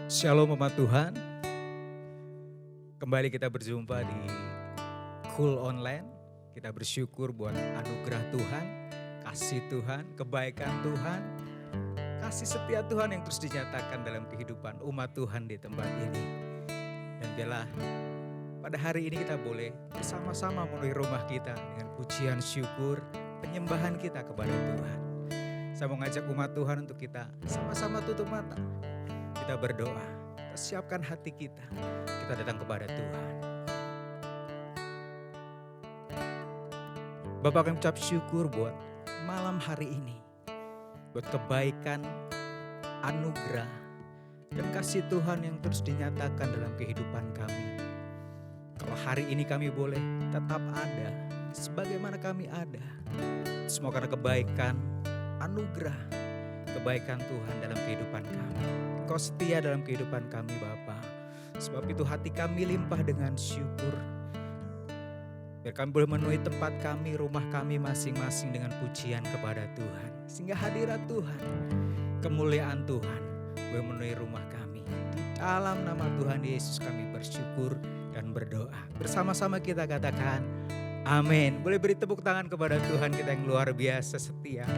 Shalom umat Tuhan, kembali kita berjumpa di Cool Online. Kita bersyukur buat anugerah Tuhan, kasih Tuhan, kebaikan Tuhan, kasih setia Tuhan yang terus dinyatakan dalam kehidupan umat Tuhan di tempat ini. Dan biarlah pada hari ini kita boleh bersama-sama memenuhi rumah kita dengan pujian syukur, penyembahan kita kepada Tuhan. Saya mau ngajak umat Tuhan untuk kita sama-sama tutup mata. Kita berdoa, kita siapkan hati kita datang kepada Tuhan. Bapak kami ucap syukur buat malam hari ini, buat kebaikan, anugerah, dan kasih Tuhan yang terus dinyatakan dalam kehidupan kami. Kalau hari ini kami boleh tetap ada, sebagaimana kami ada, semua karena kebaikan, anugerah, kebaikan Tuhan dalam kehidupan kami. Kau setia dalam kehidupan kami Bapa. Sebab itu hati kami limpah dengan syukur. Biar kami boleh memenuhi tempat kami, rumah kami masing-masing dengan pujian kepada Tuhan. Sehingga hadirat Tuhan, kemuliaan Tuhan boleh memenuhi rumah kami. Di dalam nama Tuhan Yesus kami bersyukur dan berdoa. Bersama-sama kita katakan amin. Boleh beri tepuk tangan kepada Tuhan kita yang luar biasa setia.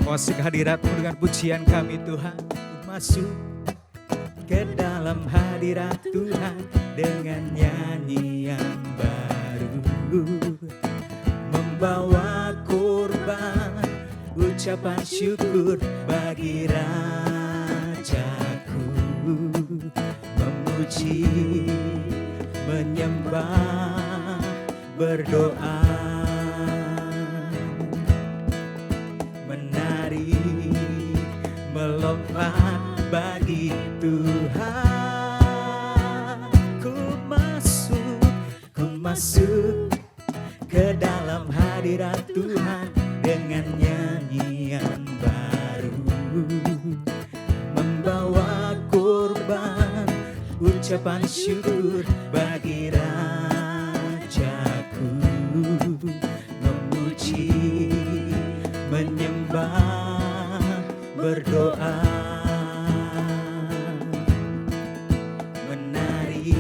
Masuk hadirat-Mu dengan pujian kami Tuhan. Masuk ke dalam hadirat Tuhan dengan nyanyian baru, membawa korban ucapan syukur bagi Rajaku, memuji, menyembah, berdoa, melompat bagi Tuhan. Ku masuk ke dalam hadirat Tuhan dengan nyanyian baru, membawa korban ucapan syukur bagi Rajaku, memuji, menyembah, berdoa, menari,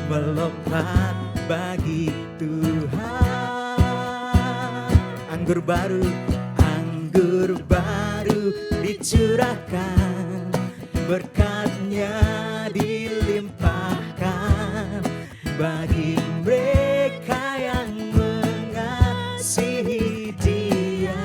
melompat bagi Tuhan. Anggur baru dicurahkan, berkatnya dilimpahkan bagi mereka yang mengasihi Dia.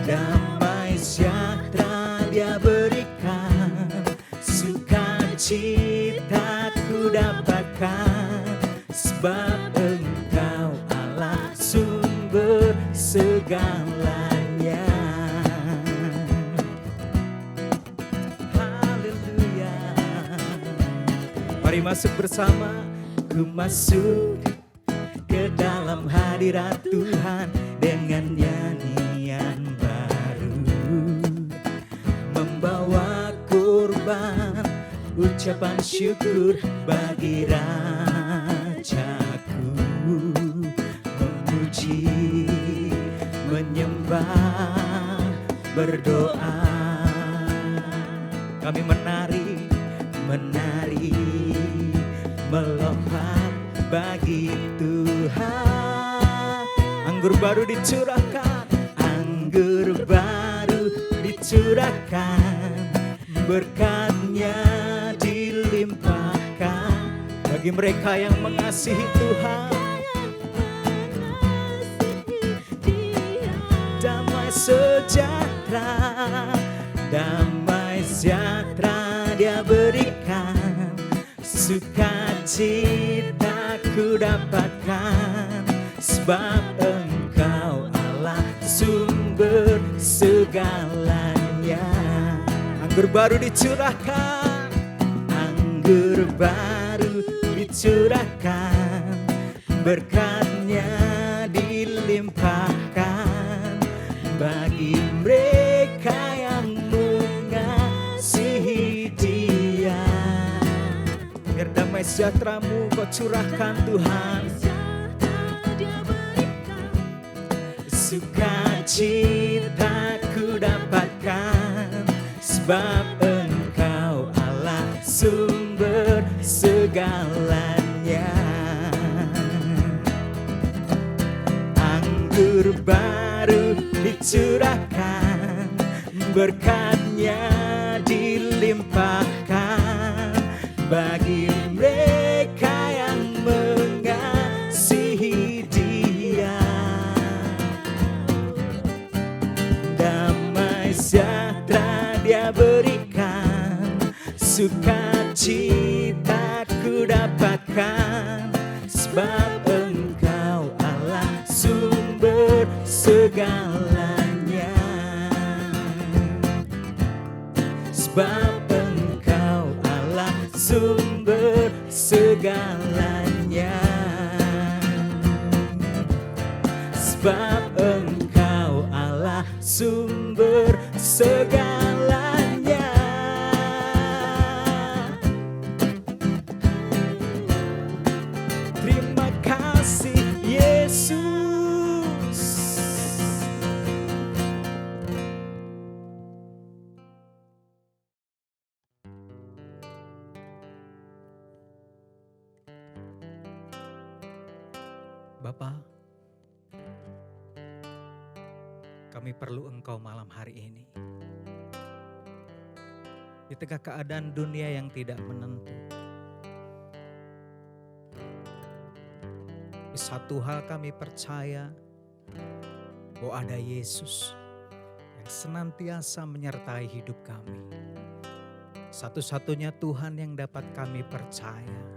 Damai sejahtera Dia berikan, sukacita ku dapatkan, sebab Engkau Allah sumber segalanya. Haleluya. Mari masuk bersama. Ku masuk ke dalam hadirat Tuhan dengan nyanyian membawa korban ucapan syukur bagi Rajaku, memuji, menyembah, berdoa. Kami menari, melompat bagi Tuhan. Anggur baru dicurahkan, berkatnya dilimpahkan bagi mereka yang mengasihi Tuhan. Damai sejahtera Dia berikan, sukacita ku dapatkan, sebab Engkau Allah sumber segalanya. Anggur baru dicurahkan, berkatnya dilimpahkan bagi mereka yang mengasihi sejahtera-Mu Kau curahkan Tuhan. Sukacita ku dapatkan sebab Engkau Allah sumber segalanya. Anggur baru dicurahkan, berkatnya dilimpahkan bagi mereka yang mengasihi Dia. Damai sejahtera Dia berikan, sukacita ku dapatkan sebab Engkau Allah sumber segalanya. Sebab Engkau Allah sumber segalanya. Sebab Engkau Allah sumber segalanya. Terima kasih Yesus. Bapa, kami perlu Engkau malam hari ini. Di tengah keadaan dunia yang tidak menentu, satu hal kami percaya, bahwa ada Yesus yang senantiasa menyertai hidup kami. Satu-satunya Tuhan yang dapat kami percaya.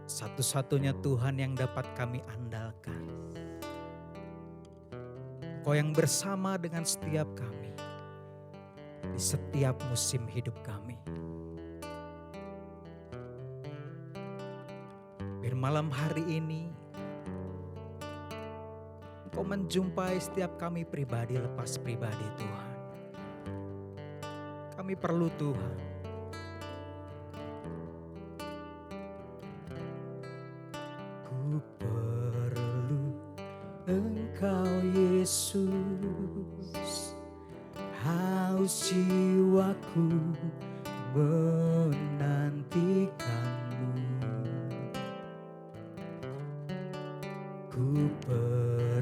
Satu-satunya Tuhan yang dapat kami andalkan. Engkau yang bersama dengan setiap kami di setiap musim hidup kami. Biar malam hari ini Engkau menjumpai setiap kami pribadi lepas pribadi Tuhan. Kami perlu Tuhan. Ku perlu Engkau Yesus, haus jiwaku menantikan-Mu. Ku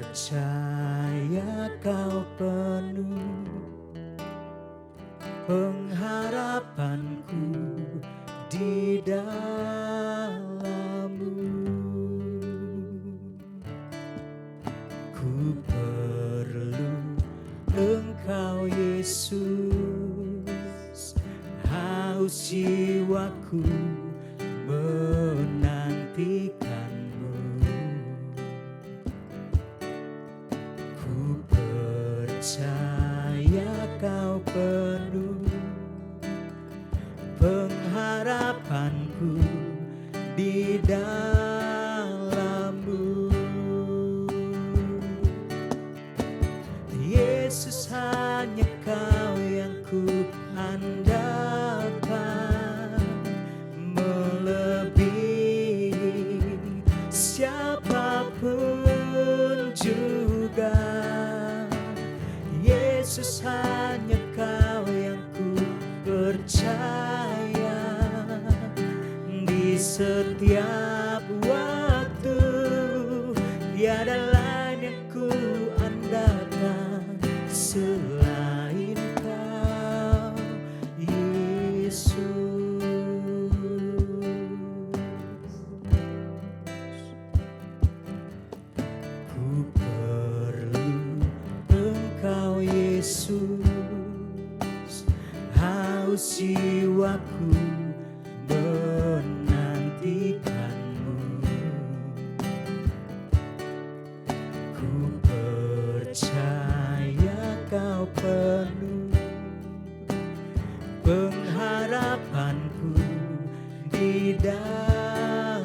percaya Kau penuh pengharapanku di dalam-Mu. Ku perlu Engkau Yesus, haus jiwaku menantikan-Mu. Ku percaya Kau penuh pengharapanku di dalam-Mu. Yesus, hanya Kau yang ku andalkan, melebihi siapapun juga. Yesus, hanya Kau yang ku percaya di setiap waktu. Tiada lain yang ku andalkan selain Kau, Yesus. Ku perlu Engkau Yesus, haus jiwaku menantikan-Mu. Ku percaya Kau penuh pengharapanku di dalam-Mu.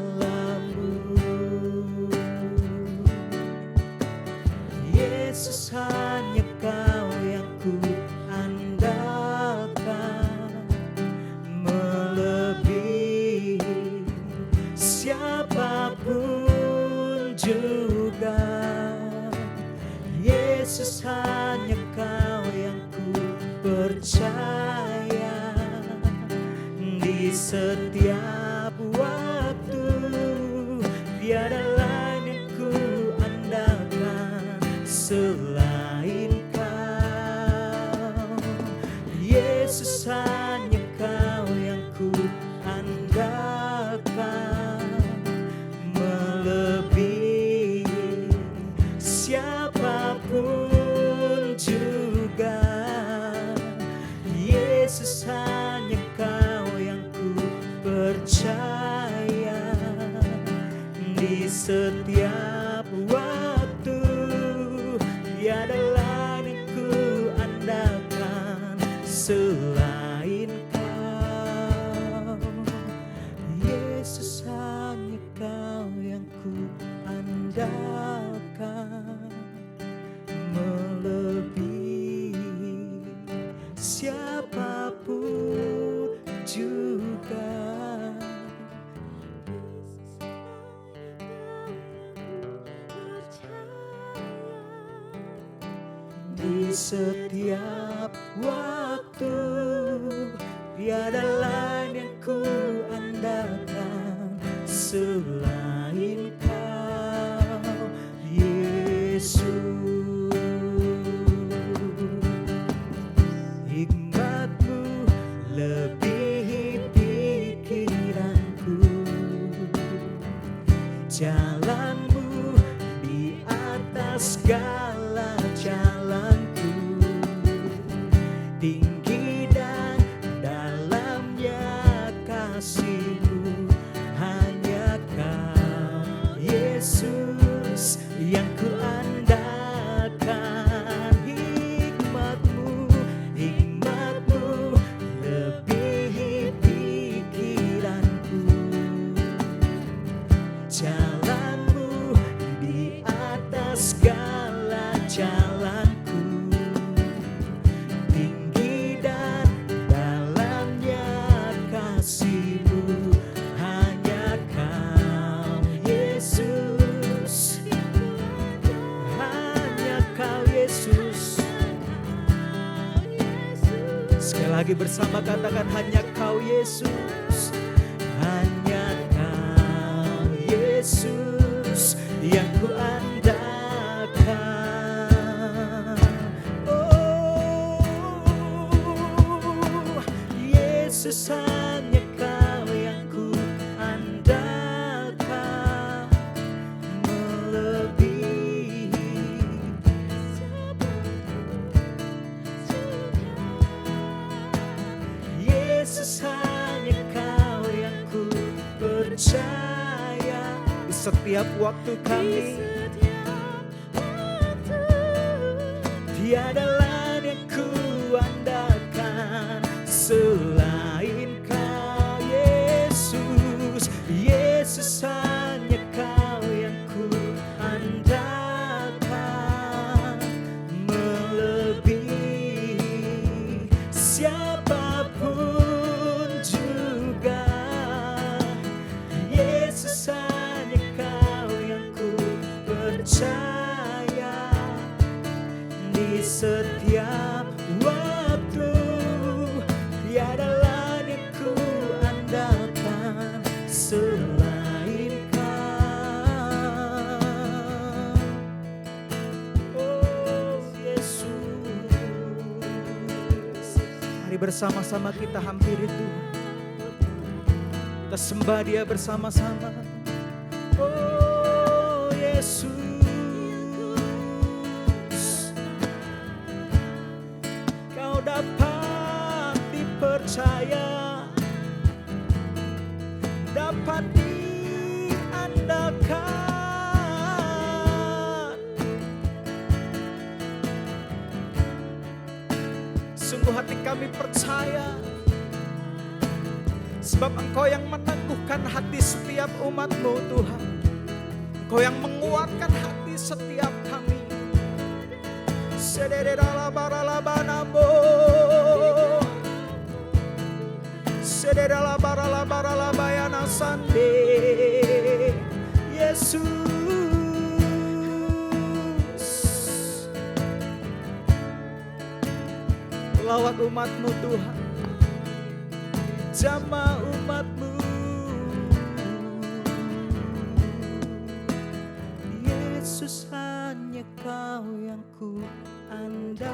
Yesus, hanya Kau yang ku andalkan, melebihi percaya di setiap waktu. Tiada lain yang ku andalkan selain Kau, Yesus, hanya Kau yang ku andalkan, melebihi siapapun juga. Yesus, hanya Kau yang ku percaya di setiap waktu. Tiada lain yang ku andalkan selain Kau, Yesus, hanya Kau yang ku andalkan, melebihi siapapun juga. Di setiap waktu, tiada lain yang ku andalkan selain Kau, Yesus. Hikmat-Mu lebihi pikiranku, jalan-Mu di atas segala jalanku. Tinggi dan dalamnya kasih-Mu, hanya Kau, Yesus, yang ku andalkan. Hikmat-Mu lebihi pikiranku, jalan-Mu di atas segala jalanku. Tinggi dan dalamnya kasih-Mu, hanya Kau, Yesus, hanya Kau, Yesus. Sekali lagi bersama katakan, hanya Kau, Yesus, hanya Kau, Yesus, yang ku andalkan. Oh, Yesus, hanya Kau yang ku andalkan, melebihi Yesus, hanya Kau yang ku percaya di setiap waktu kami. Tiada lain yang ku andalkan selain Kau, Yesus. Yesus, hanya Kau yang ku andalkan, melebihi siapapun juga. Yesus, hanya Kau yang ku percaya di setiap waktu. Tiada lain yang ku andalkan selain Kau, oh Yesus. Mari bersama-sama kita hampiri Tuhan, kita sembah Dia bersama-sama. Oh Yesus, Kau dapat dipercaya, dapat diandalkan. Sungguh hati kami percaya, sebab Engkau yang meneguhkan hati setiap umat-Mu Tuhan. Engkau yang menguatkan hati setiap kami. Sederalabaralabanamo, sederalabaralabayana sande, Yesus. Engkau merawat umat-Mu Tuhan. Jamah umat-Mu. Yesus, hanya Kau yang ku andalkan.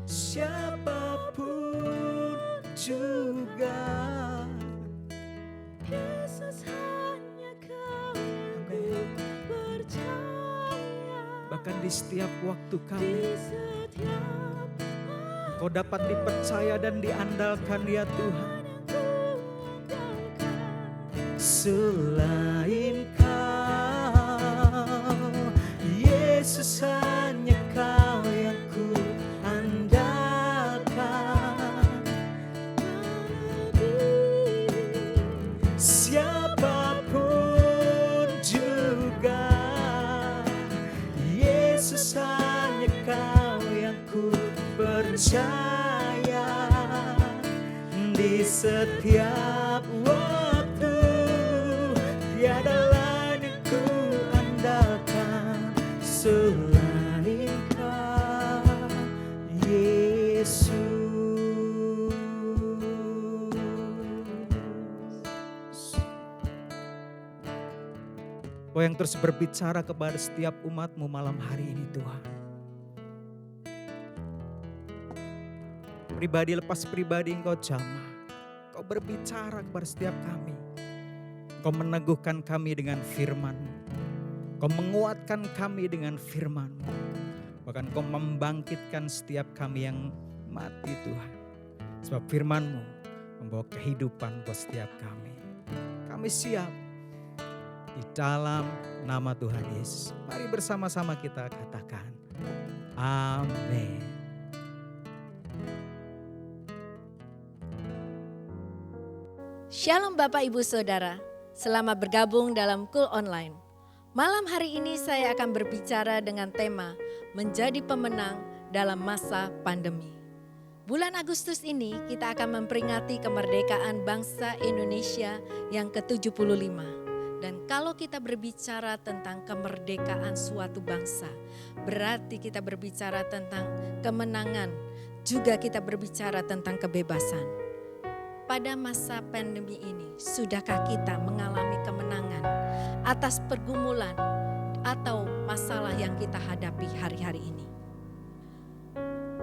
Siapapun juga, Yesus, hanya Kau yang ku percaya. bahkan di setiap waktu kami, Di setiap Kau dapat dipercaya dan diandalkan ya Tuhan. Selain Kau, Yesus, hanya Kau yang ku andalkan. Siapapun juga, Yesus, hanya Kau yang ku percaya. Di setiap waktu, tiada lain yang ku andalkan selain Kau, Yesus. Kau yang terus berbicara kepada setiap umat-Mu malam hari ini Tuhan. Pribadi lepas pribadi Engkau jamah. Kau berbicara kepada setiap kami. Kau meneguhkan kami dengan firman-Mu. Kau menguatkan kami dengan firman-Mu. Bahkan Kau membangkitkan setiap kami yang mati Tuhan. Sebab firman-Mu membawa kehidupan buat setiap kami. Kami siap di dalam nama Tuhan Yesus. Mari bersama-sama kita katakan amin. Shalom Bapak Ibu Saudara, selamat bergabung dalam Cool Online. Malam hari ini saya akan berbicara dengan tema menjadi pemenang dalam masa pandemi. Bulan Agustus ini kita akan memperingati kemerdekaan bangsa Indonesia yang ke-75. Dan kalau kita berbicara tentang kemerdekaan suatu bangsa, berarti kita berbicara tentang kemenangan, juga kita berbicara tentang kebebasan. Pada masa pandemi ini, sudahkah kita mengalami kemenangan atas pergumulan atau masalah yang kita hadapi hari-hari ini?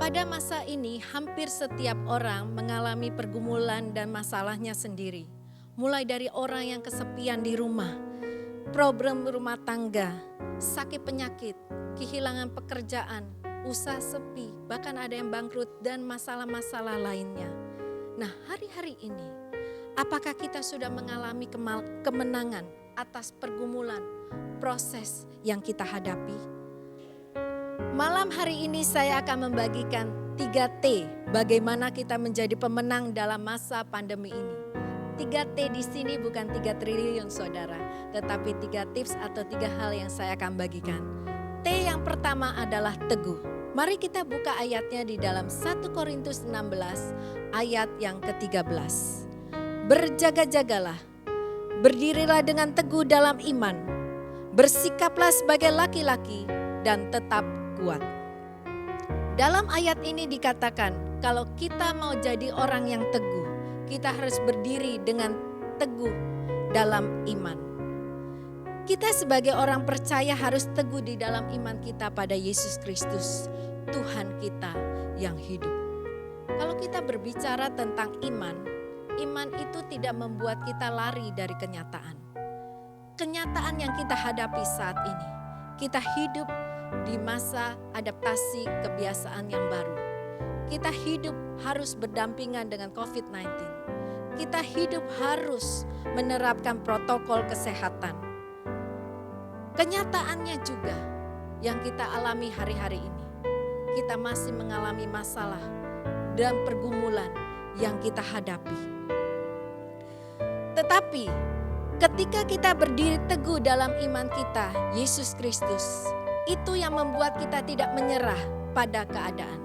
Pada masa ini, hampir setiap orang mengalami pergumulan dan masalahnya sendiri. Mulai dari orang yang kesepian di rumah, problem rumah tangga, sakit penyakit, kehilangan pekerjaan, usaha sepi, bahkan ada yang bangkrut dan masalah-masalah lainnya. Nah, hari-hari ini, apakah kita sudah mengalami kemenangan atas pergumulan, proses yang kita hadapi? Malam hari ini saya akan membagikan 3T bagaimana kita menjadi pemenang dalam masa pandemi ini. 3T di sini bukan 3 triliun saudara, tetapi 3 tips atau 3 hal yang saya akan bagikan. T yang pertama adalah teguh. Mari kita buka ayatnya di dalam 1 Korintus 16 ayat yang ke-13. Berjaga-jagalah, berdirilah dengan teguh dalam iman, bersikaplah sebagai laki-laki dan tetap kuat. Dalam ayat ini dikatakan kalau kita mau jadi orang yang teguh, kita harus berdiri dengan teguh dalam iman. Kita sebagai orang percaya harus teguh di dalam iman kita pada Yesus Kristus, Tuhan kita yang hidup. Kalau kita berbicara tentang iman, iman itu tidak membuat kita lari dari kenyataan. Kenyataan yang kita hadapi saat ini, kita hidup di masa adaptasi kebiasaan yang baru. Kita hidup harus berdampingan dengan COVID-19. Kita hidup harus menerapkan protokol kesehatan. Kenyataannya juga yang kita alami hari-hari ini. Kita masih mengalami masalah dan pergumulan yang kita hadapi. Tetapi ketika kita berdiri teguh dalam iman kita, Yesus Kristus, itu yang membuat kita tidak menyerah pada keadaan.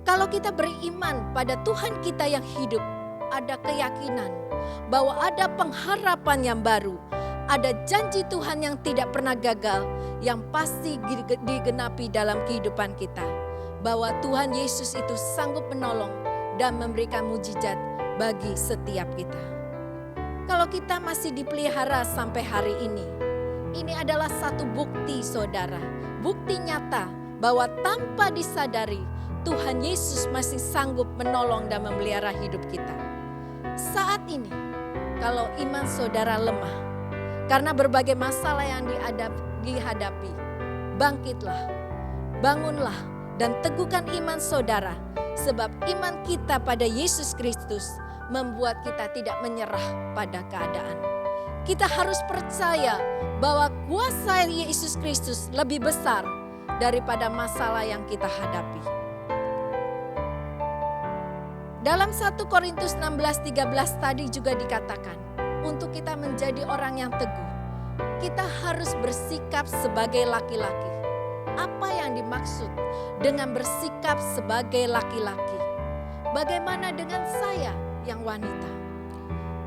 Kalau kita beriman pada Tuhan kita yang hidup, ada keyakinan bahwa ada pengharapan yang baru, ada janji Tuhan yang tidak pernah gagal, yang pasti digenapi dalam kehidupan kita. Bahwa Tuhan Yesus itu sanggup menolong dan memberikan mujizat bagi setiap kita. Kalau kita masih dipelihara sampai hari ini adalah satu bukti saudara, bukti nyata bahwa tanpa disadari Tuhan Yesus masih sanggup menolong dan memelihara hidup kita. Saat ini, kalau iman saudara lemah, karena berbagai masalah yang dihadapi, bangkitlah, bangunlah, dan teguhkan iman saudara. Sebab iman kita pada Yesus Kristus membuat kita tidak menyerah pada keadaan. Kita harus percaya bahwa kuasa Yesus Kristus lebih besar daripada masalah yang kita hadapi. Dalam 1 Korintus 16:13 tadi juga dikatakan, untuk kita menjadi orang yang teguh, kita harus bersikap sebagai laki-laki. Apa yang dimaksud dengan bersikap sebagai laki-laki? Bagaimana dengan saya yang wanita?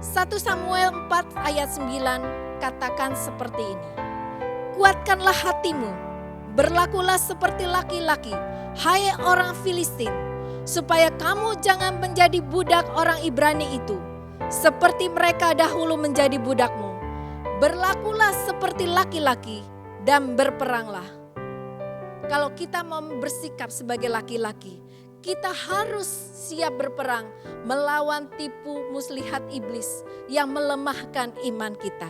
1 Samuel 4 ayat 9 katakan seperti ini. Kuatkanlah hatimu, berlakulah seperti laki-laki, hai orang Filistin, supaya kamu jangan menjadi budak orang Ibrani itu, seperti mereka dahulu menjadi budakmu. Berlakulah seperti laki-laki dan berperanglah. Kalau kita mau bersikap sebagai laki-laki, kita harus siap berperang melawan tipu muslihat iblis yang melemahkan iman kita.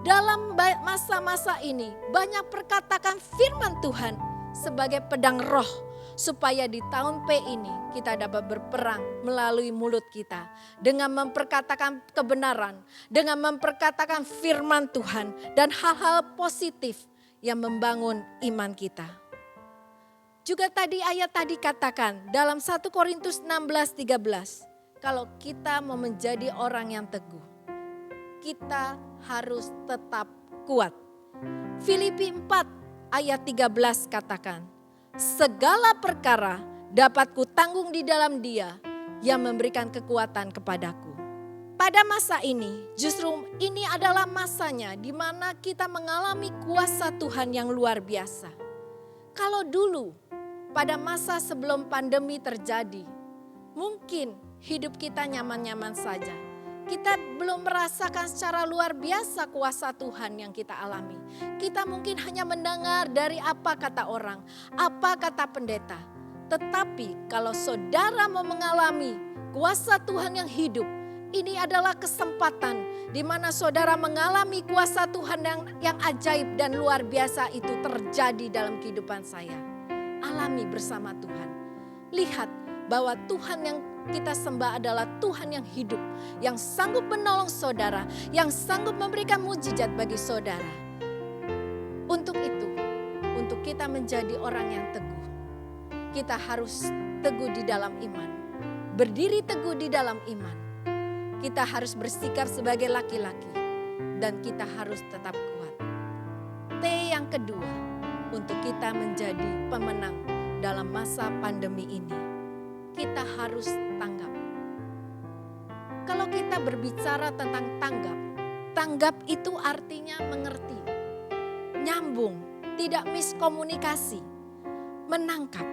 Dalam masa-masa ini banyak perkatakan firman Tuhan sebagai pedang roh, supaya di tahun P ini kita dapat berperang melalui mulut kita dengan memperkatakan kebenaran, dengan memperkatakan firman Tuhan dan hal-hal positif yang membangun iman kita. Juga ayat tadi katakan dalam 1 Korintus 16:13, kalau kita mau menjadi orang yang teguh, kita harus tetap kuat. Filipi 4 ayat 13 katakan, segala perkara dapat kutanggung di dalam Dia yang memberikan kekuatan kepadaku. Pada masa ini, justru ini adalah masanya di mana kita mengalami kuasa Tuhan yang luar biasa. Kalau dulu, pada masa sebelum pandemi terjadi, mungkin hidup kita nyaman-nyaman saja. Kita belum merasakan secara luar biasa kuasa Tuhan yang kita alami. Kita mungkin hanya mendengar dari apa kata orang, apa kata pendeta. Tetapi kalau saudara mau mengalami kuasa Tuhan yang hidup, ini adalah kesempatan di mana saudara mengalami kuasa Tuhan yang ajaib dan luar biasa itu terjadi dalam kehidupan saya. Alami bersama Tuhan. Lihat bahwa Tuhan yang kita sembah adalah Tuhan yang hidup, yang sanggup menolong saudara, yang sanggup memberikan mujizat bagi saudara. Untuk itu, untuk kita menjadi orang yang teguh, kita harus teguh di dalam iman, berdiri teguh di dalam iman. Kita harus bersikap sebagai laki-laki dan kita harus tetap kuat. T yang kedua, untuk kita menjadi pemenang dalam masa pandemi ini, kita harus tanggap. Kalau kita berbicara tentang tanggap itu artinya mengerti, nyambung, tidak miskomunikasi, menangkap.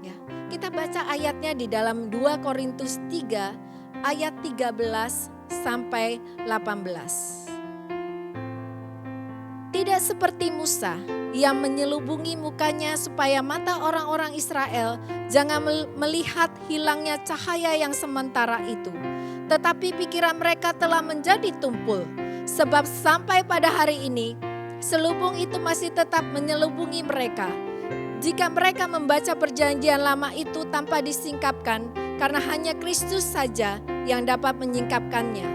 Ya, kita baca ayatnya di dalam 2 Korintus 3 ayat 13 sampai 18. Tidak seperti Musa yang menyelubungi mukanya supaya mata orang-orang Israel jangan melihat hilangnya cahaya yang sementara itu. Tetapi pikiran mereka telah menjadi tumpul. Sebab sampai pada hari ini selubung itu masih tetap menyelubungi mereka. Jika mereka membaca perjanjian lama itu tanpa disingkapkan, karena hanya Kristus saja yang dapat menyingkapkannya.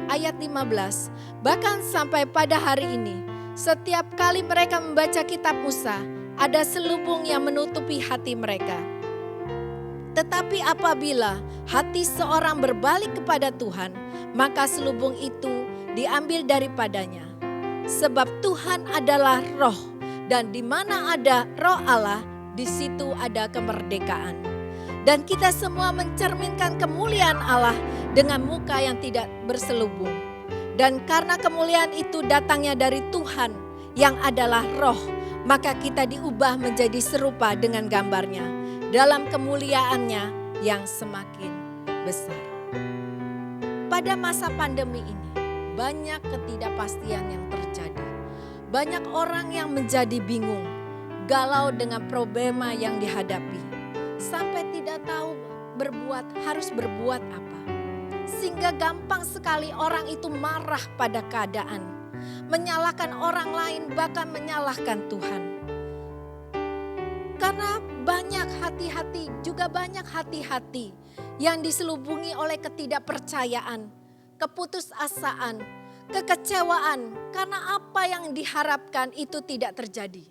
Ayat 15, bahkan sampai pada hari ini, setiap kali mereka membaca kitab Musa, ada selubung yang menutupi hati mereka. Tetapi apabila hati seorang berbalik kepada Tuhan, maka selubung itu diambil daripadanya. Sebab Tuhan adalah roh, dan di mana ada roh Allah, di situ ada kemerdekaan. Dan kita semua mencerminkan kemuliaan Allah dengan muka yang tidak berselubung. Dan karena kemuliaan itu datangnya dari Tuhan yang adalah roh, maka kita diubah menjadi serupa dengan gambarnya dalam kemuliaannya yang semakin besar. Pada masa pandemi ini, banyak ketidakpastian yang terjadi. Banyak orang yang menjadi bingung, galau dengan problema yang dihadapi, sampai tidak tahu harus berbuat apa. Sehingga gampang sekali orang itu marah pada keadaan, menyalahkan orang lain, bahkan menyalahkan Tuhan. Karena banyak hati-hati yang diselubungi oleh ketidakpercayaan, keputusasaan, kekecewaan karena apa yang diharapkan itu tidak terjadi.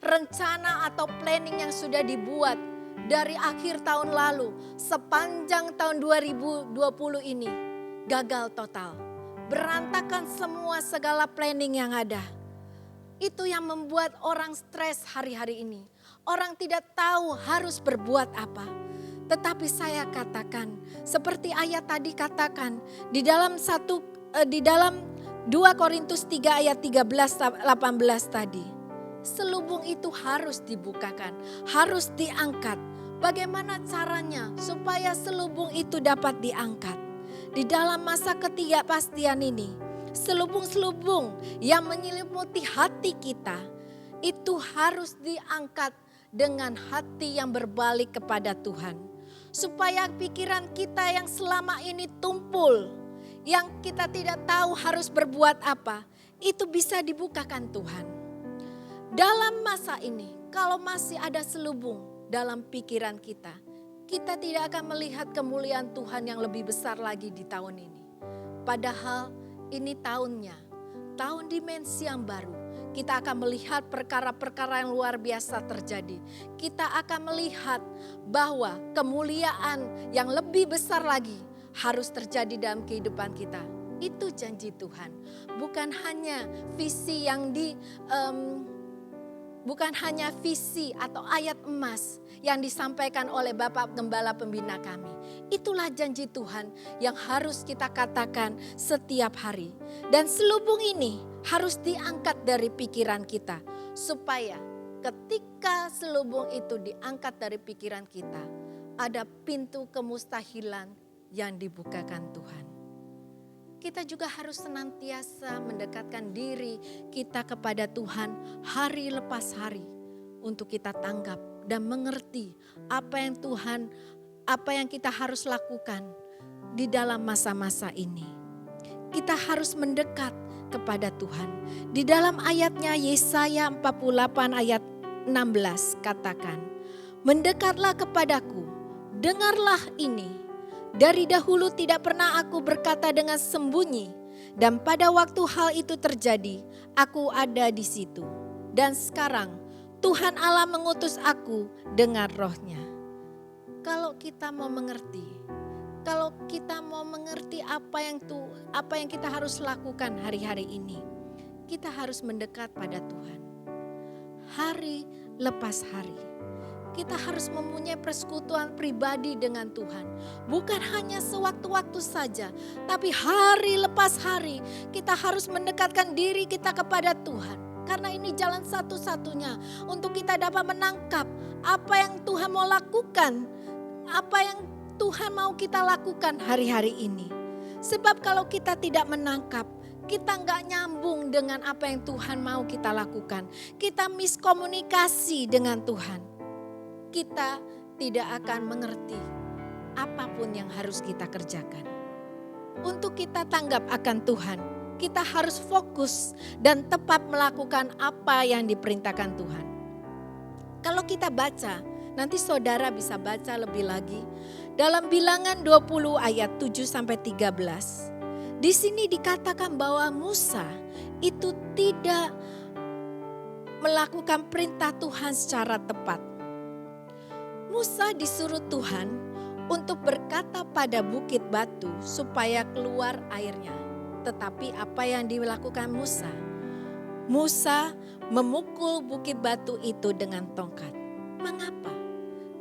Rencana atau planning yang sudah dibuat dari akhir tahun lalu sepanjang tahun 2020 ini gagal total. Berantakan semua segala planning yang ada. Itu yang membuat orang stres hari-hari ini. Orang tidak tahu harus berbuat apa. Tetapi saya katakan, seperti ayat tadi katakan, di dalam 2 Korintus 3 ayat 13-18 tadi. Selubung itu harus dibukakan, harus diangkat. Bagaimana caranya supaya selubung itu dapat diangkat? Di dalam masa ketidakpastian ini, selubung-selubung yang menyelimuti hati kita, itu harus diangkat dengan hati yang berbalik kepada Tuhan. Supaya pikiran kita yang selama ini tumpul, yang kita tidak tahu harus berbuat apa, itu bisa dibukakan Tuhan. Dalam masa ini, kalau masih ada selubung dalam pikiran kita, kita tidak akan melihat kemuliaan Tuhan yang lebih besar lagi di tahun ini. Padahal ini tahunnya, tahun dimensi yang baru. Kita akan melihat perkara-perkara yang luar biasa terjadi. Kita akan melihat bahwa kemuliaan yang lebih besar lagi harus terjadi dalam kehidupan kita. Itu janji Tuhan. Bukan hanya visi bukan hanya visi atau ayat emas yang disampaikan oleh Bapak Gembala Pembina kami. Itulah janji Tuhan yang harus kita katakan setiap hari. Dan selubung ini harus diangkat dari pikiran kita. Supaya ketika selubung itu diangkat dari pikiran kita, ada pintu kemustahilan yang dibukakan Tuhan. Kita juga harus senantiasa mendekatkan diri kita kepada Tuhan hari lepas hari. Untuk kita tanggap dan mengerti apa yang kita harus lakukan di dalam masa-masa ini. Kita harus mendekat kepada Tuhan. Di dalam ayatnya Yesaya 48 ayat 16 katakan, "Mendekatlah kepadaku, dengarlah ini. Dari dahulu tidak pernah aku berkata dengan sembunyi, dan pada waktu hal itu terjadi, aku ada di situ. Dan sekarang Tuhan Allah mengutus aku dengan rohnya." Kalau kita mau mengerti, apa yang kita harus lakukan hari-hari ini, kita harus mendekat pada Tuhan. Hari lepas hari. Kita harus mempunyai persekutuan pribadi dengan Tuhan. Bukan hanya sewaktu-waktu saja, tapi hari lepas hari kita harus mendekatkan diri kita kepada Tuhan. Karena ini jalan satu-satunya untuk kita dapat menangkap apa yang Tuhan mau lakukan, apa yang Tuhan mau kita lakukan hari-hari ini. Sebab kalau kita tidak menangkap, kita nggak nyambung dengan apa yang Tuhan mau kita lakukan. Kita miskomunikasi dengan Tuhan. Kita tidak akan mengerti apapun yang harus kita kerjakan. Untuk kita tanggap akan Tuhan, kita harus fokus dan tepat melakukan apa yang diperintahkan Tuhan. Kalau kita baca, nanti saudara bisa baca lebih lagi. Dalam Bilangan 20 ayat 7-13. Di sini dikatakan bahwa Musa itu tidak melakukan perintah Tuhan secara tepat. Musa disuruh Tuhan untuk berkata pada bukit batu supaya keluar airnya. Tetapi apa yang dilakukan Musa? Musa memukul bukit batu itu dengan tongkat. Mengapa?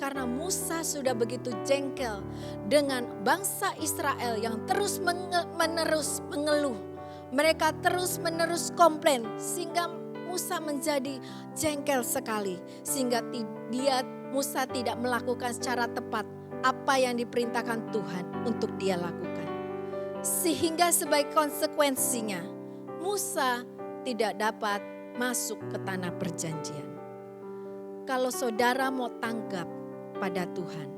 Karena Musa sudah begitu jengkel dengan bangsa Israel yang terus-menerus mengeluh. Mereka terus-menerus komplain sehingga Musa menjadi jengkel sekali. Sehingga Musa tidak melakukan secara tepat apa yang diperintahkan Tuhan untuk dia lakukan. Sehingga sebagai konsekuensinya Musa tidak dapat masuk ke tanah perjanjian. Kalau saudara mau tanggap pada Tuhan,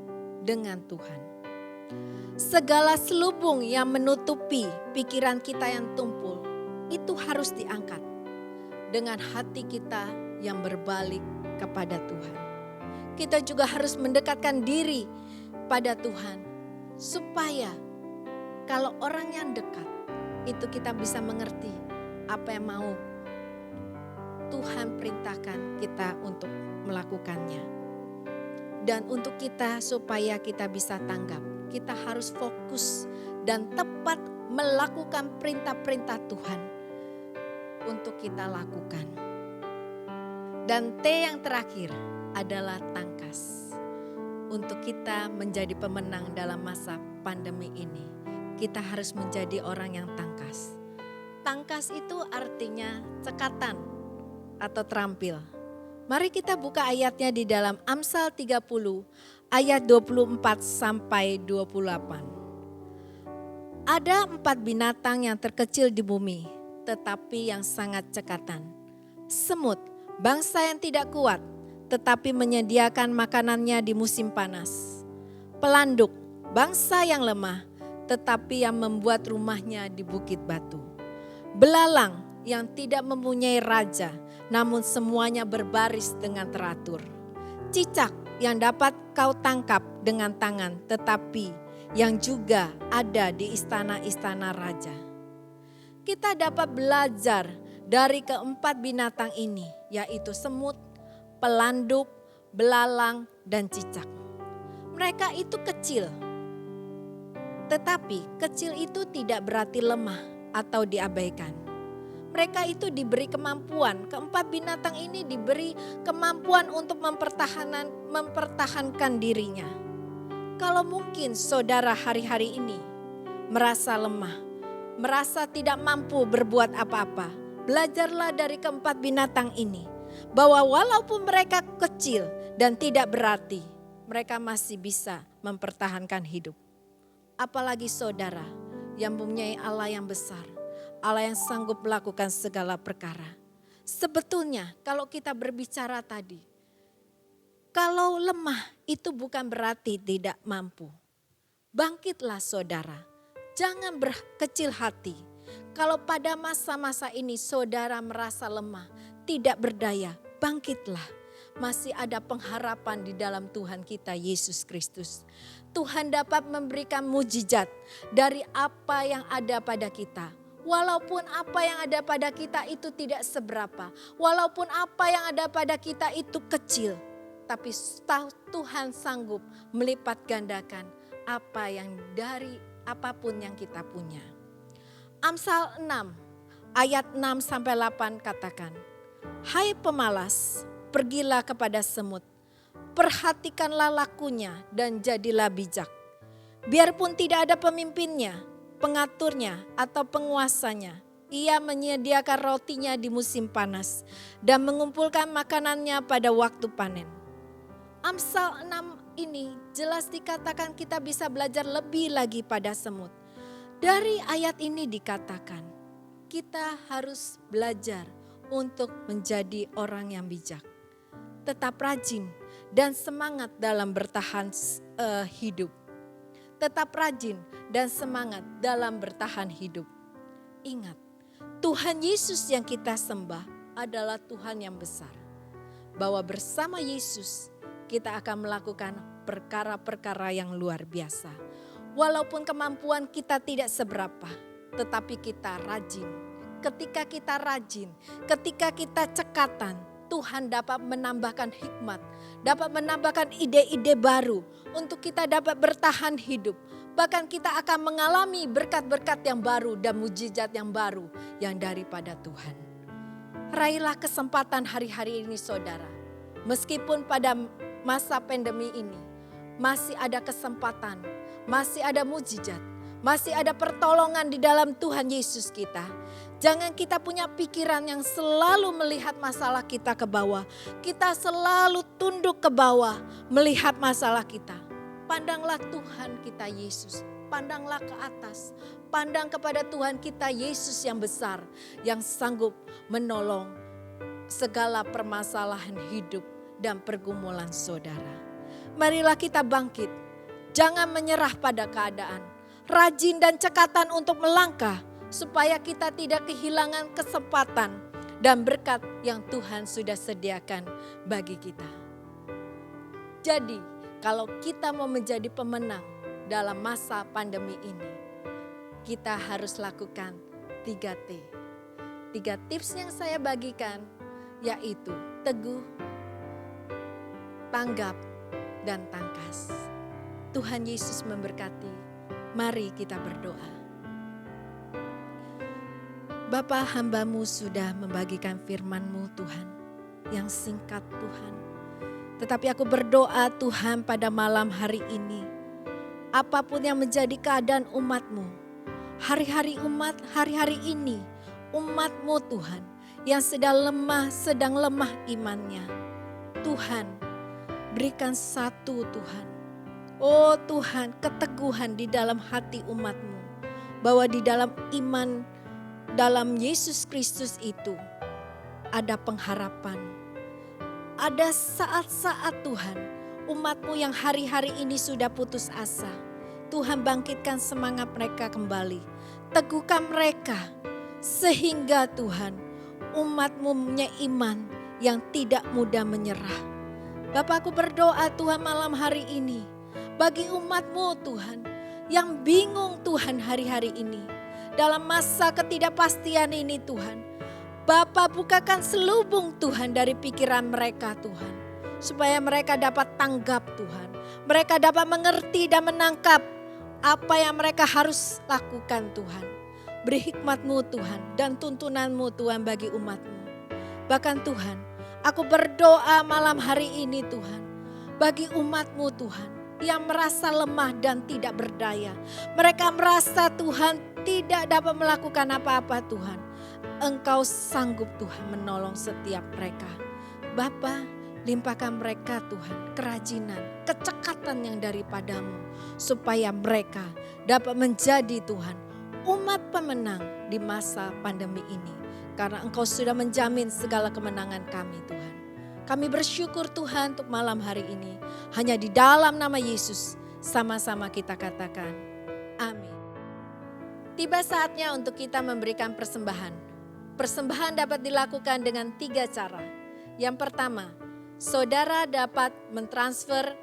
dengan Tuhan, segala selubung yang menutupi pikiran kita yang tumpul, itu harus diangkat dengan hati kita yang berbalik kepada Tuhan. Kita juga harus mendekatkan diri pada Tuhan, supaya kalau orang yang dekat, itu kita bisa mengerti apa yang mau Tuhan perintahkan kita untuk melakukannya. Dan untuk kita supaya kita bisa tanggap, kita harus fokus dan tepat melakukan perintah-perintah Tuhan untuk kita lakukan. Dan T yang terakhir adalah tangkas. Untuk kita menjadi pemenang dalam masa pandemi ini, kita harus menjadi orang yang tangkas. Tangkas itu artinya cekatan atau terampil. Mari kita buka ayatnya di dalam Amsal 30 ayat 24 sampai 28. Ada 4 binatang yang terkecil di bumi, tetapi yang sangat cekatan. Semut, bangsa yang tidak kuat, tetapi menyediakan makanannya di musim panas. Pelanduk, bangsa yang lemah, tetapi yang membuat rumahnya di bukit batu. Belalang yang tidak mempunyai raja, namun semuanya berbaris dengan teratur. Cicak yang dapat kau tangkap dengan tangan, tetapi yang juga ada di istana-istana raja. Kita dapat belajar dari keempat binatang ini, yaitu semut, pelanduk, belalang, dan cicak. Mereka itu kecil, tetapi kecil itu tidak berarti lemah atau diabaikan. Mereka itu diberi kemampuan, keempat binatang ini diberi kemampuan untuk mempertahankan dirinya. Kalau mungkin saudara hari-hari ini merasa lemah, merasa tidak mampu berbuat apa-apa, belajarlah dari keempat binatang ini. Bahwa walaupun mereka kecil dan tidak berarti, mereka masih bisa mempertahankan hidup. Apalagi saudara yang mempunyai Allah yang besar, Allah yang sanggup melakukan segala perkara. Sebetulnya kalau kita berbicara tadi, kalau lemah itu bukan berarti tidak mampu. Bangkitlah saudara, jangan berkecil hati. Kalau pada masa-masa ini saudara merasa lemah, tidak berdaya, bangkitlah. Masih ada pengharapan di dalam Tuhan kita Yesus Kristus. Tuhan dapat memberikan mujizat dari apa yang ada pada kita. Walaupun apa yang ada pada kita itu tidak seberapa. Walaupun apa yang ada pada kita itu kecil. Tapi Tuhan sanggup melipat gandakan apa yang dari apapun yang kita punya. Amsal 6 ayat 6 sampai 8 katakan. Hai pemalas, pergilah kepada semut. Perhatikanlah lakunya dan jadilah bijak. Biarpun tidak ada pemimpinnya, pengaturnya atau penguasanya, ia menyediakan rotinya di musim panas dan mengumpulkan makanannya pada waktu panen. Amsal 6 ini jelas dikatakan kita bisa belajar lebih lagi pada semut. Dari ayat ini dikatakan kita harus belajar untuk menjadi orang yang bijak. Tetap rajin dan semangat dalam bertahan hidup. Tetap rajin dan semangat dalam bertahan hidup. Ingat, Tuhan Yesus yang kita sembah adalah Tuhan yang besar. Bahwa bersama Yesus kita akan melakukan perkara-perkara yang luar biasa. Walaupun kemampuan kita tidak seberapa, tetapi kita rajin. Ketika kita rajin, ketika kita cekatan, Tuhan dapat menambahkan hikmat, dapat menambahkan ide-ide baru untuk kita dapat bertahan hidup. Bahkan kita akan mengalami berkat-berkat yang baru dan mujizat yang baru yang daripada Tuhan. Raihlah kesempatan hari-hari ini saudara. Meskipun pada masa pandemi ini masih ada kesempatan, masih ada mujizat, masih ada pertolongan di dalam Tuhan Yesus kita. Jangan kita punya pikiran yang selalu melihat masalah kita ke bawah. Kita selalu tunduk ke bawah melihat masalah kita. Pandanglah Tuhan kita Yesus. Pandanglah ke atas. Pandang kepada Tuhan kita Yesus yang besar. Yang sanggup menolong segala permasalahan hidup dan pergumulan saudara. Marilah kita bangkit. Jangan menyerah pada keadaan. Rajin dan cekatan untuk melangkah. Supaya kita tidak kehilangan kesempatan dan berkat yang Tuhan sudah sediakan bagi kita. Jadi kalau kita mau menjadi pemenang dalam masa pandemi ini, kita harus lakukan 3T. 3 tips yang saya bagikan yaitu teguh, tanggap, dan tangkas. Tuhan Yesus memberkati. Mari kita berdoa. Bapa, hamba-Mu sudah membagikan firman-Mu Tuhan, yang singkat Tuhan. Tetapi aku berdoa Tuhan pada malam hari ini, apapun yang menjadi keadaan umat-Mu, hari-hari ini, umat-Mu Tuhan, yang sedang lemah imannya. Tuhan, berikan satu Tuhan. Oh Tuhan, keteguhan di dalam hati umat-Mu, bahwa di dalam iman dalam Yesus Kristus itu ada pengharapan. Ada saat-saat Tuhan, umat-Mu yang hari-hari ini sudah putus asa. Tuhan bangkitkan semangat mereka kembali. Teguhkan mereka sehingga Tuhan umat-Mu punya iman yang tidak mudah menyerah. Bapa, aku berdoa Tuhan malam hari ini bagi umat-Mu Tuhan yang bingung Tuhan hari-hari ini. Dalam masa ketidakpastian ini Tuhan, Bapa bukakan selubung Tuhan dari pikiran mereka Tuhan. Supaya mereka dapat tanggap Tuhan. Mereka dapat mengerti dan menangkap apa yang mereka harus lakukan Tuhan. Beri hikmat-Mu Tuhan dan tuntunan-Mu Tuhan bagi umat-Mu. Bahkan Tuhan, aku berdoa malam hari ini Tuhan, bagi umat-Mu Tuhan yang merasa lemah dan tidak berdaya. Mereka merasa Tuhan tidak dapat melakukan apa-apa Tuhan. Engkau sanggup Tuhan menolong setiap mereka. Bapa, limpahkan mereka Tuhan kerajinan, kecekatan yang daripada-Mu. Supaya mereka dapat menjadi Tuhan umat pemenang di masa pandemi ini. Karena Engkau sudah menjamin segala kemenangan kami Tuhan. Kami bersyukur Tuhan untuk malam hari ini. Hanya di dalam nama Yesus sama-sama kita katakan amin. Tiba saatnya untuk kita memberikan persembahan. Persembahan dapat dilakukan dengan 3 cara. Yang pertama, saudara dapat mentransfer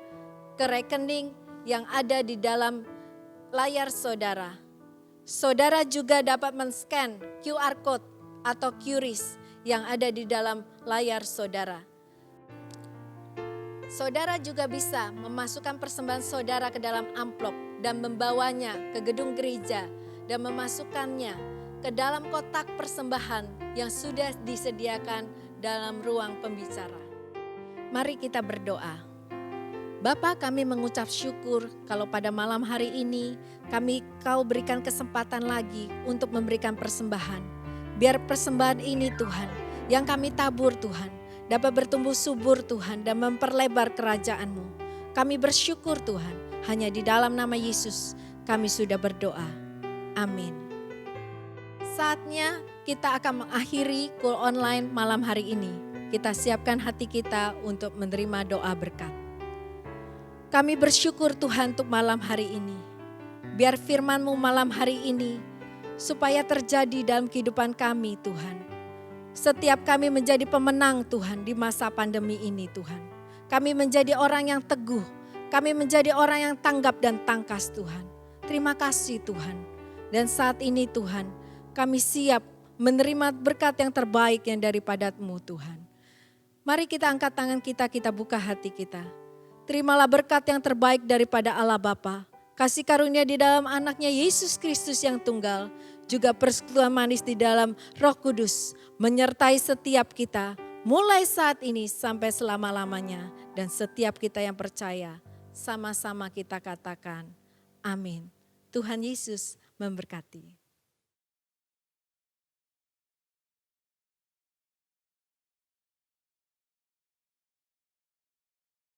ke rekening yang ada di dalam layar saudara. Saudara juga dapat men-scan QR code atau QRIS yang ada di dalam layar saudara. Saudara juga bisa memasukkan persembahan saudara ke dalam amplop dan membawanya ke gedung gereja dan memasukkannya ke dalam kotak persembahan yang sudah disediakan dalam ruang pembicara. Mari kita berdoa. Bapa, kami mengucap syukur kalau pada malam hari ini Kau berikan kesempatan lagi untuk memberikan persembahan. Biar persembahan ini Tuhan yang kami tabur Tuhan dapat bertumbuh subur Tuhan dan memperlebar kerajaan-Mu. Kami bersyukur Tuhan, hanya di dalam nama Yesus kami sudah berdoa. Amin. Saatnya kita akan mengakhiri Cool Online malam hari ini. Kita siapkan hati kita untuk menerima doa berkat. Kami bersyukur Tuhan untuk malam hari ini. Biar firman-Mu malam hari ini supaya terjadi dalam kehidupan kami Tuhan. Setiap kami menjadi pemenang Tuhan di masa pandemi ini Tuhan. Kami menjadi orang yang teguh. Kami menjadi orang yang tanggap dan tangkas Tuhan. Terima kasih Tuhan. Dan saat ini Tuhan, kami siap menerima berkat yang terbaik yang daripada-Mu Tuhan. Mari kita angkat tangan kita, kita buka hati kita. Terimalah berkat yang terbaik daripada Allah Bapa. Kasih karunia di dalam anaknya Yesus Kristus yang tunggal. Juga persekutuan manis di dalam Roh Kudus. Menyertai setiap kita mulai saat ini sampai selama-lamanya. Dan setiap kita yang percaya, sama-sama kita katakan, amin. Tuhan Yesus memberkati.